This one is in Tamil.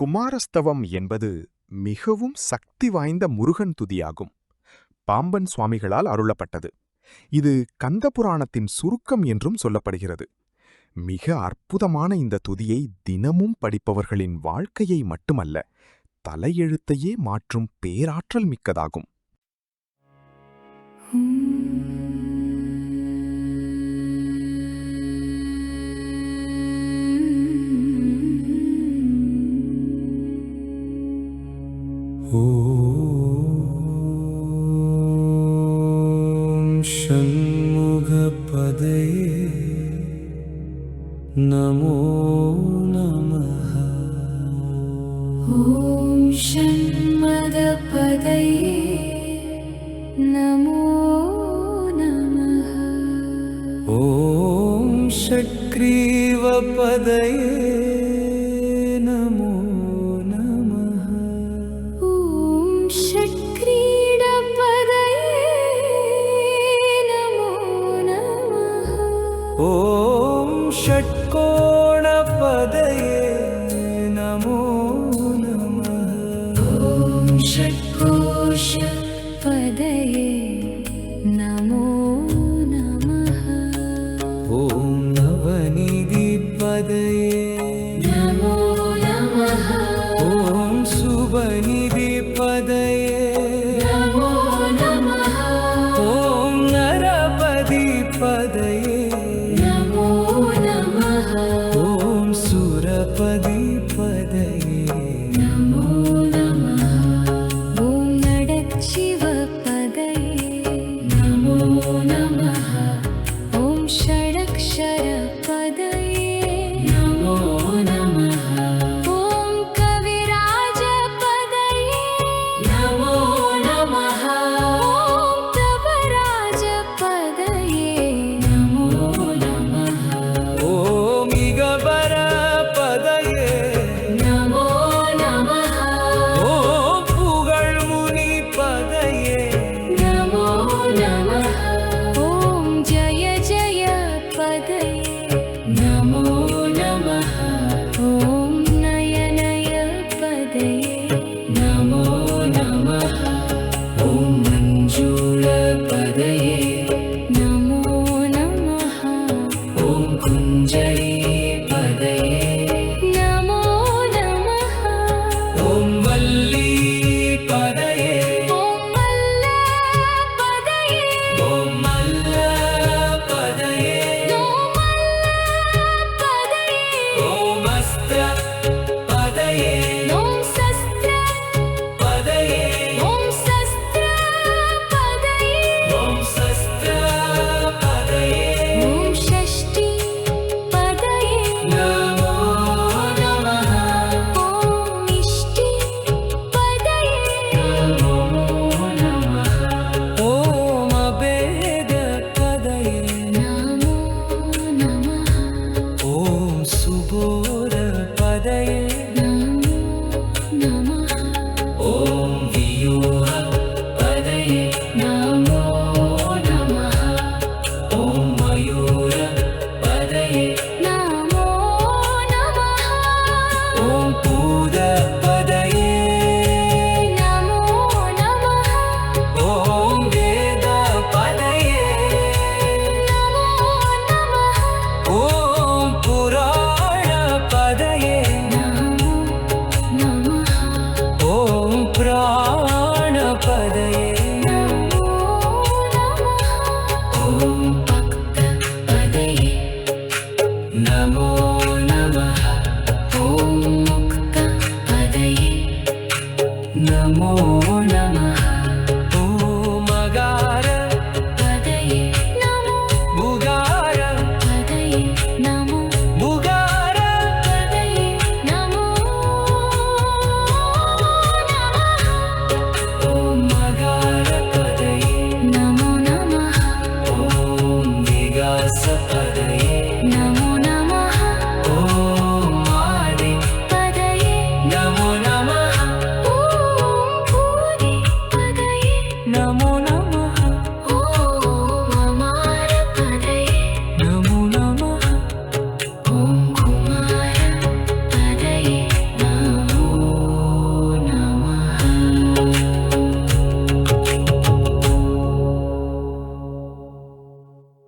குமாரஸ்தவம் என்பது மிகவும் சக்தி வாய்ந்த முருகன் துதியாகும். பாம்பன் சுவாமிகளால் அருளப்பட்டது. இது கந்தபுராணத்தின் சுருக்கம் என்றும் சொல்லப்படுகிறது. மிக அற்புதமான இந்த துதியை தினமும் படிப்பவர்களின் வாழ்க்கையை மட்டுமல்ல, தலையெழுத்தையே மாற்றும் பேராற்றல் மிக்கதாகும். ஓம் ஷண்முகபதயே நமோ நமः. ஓம் ஷண்முகபதயே நமோ நமः. ஓம் ஷட்க்ரீவபதயே நமோ நமः. ஓம் ஷட்க்ரீடபதயே நமோ நமः. ஓம் ஷட்கோணபதயே நமோ நமः. ஓம் ஷட்கோஷபதயே நமோ நமः. ஓம் நவநிதிபதயே நமோ நமः. ஓம் சுபநிதிபதயே நமோ நமः. ஓம் நரபதிபதயே நமோ நமः. ஓம் சுரபதிபதயே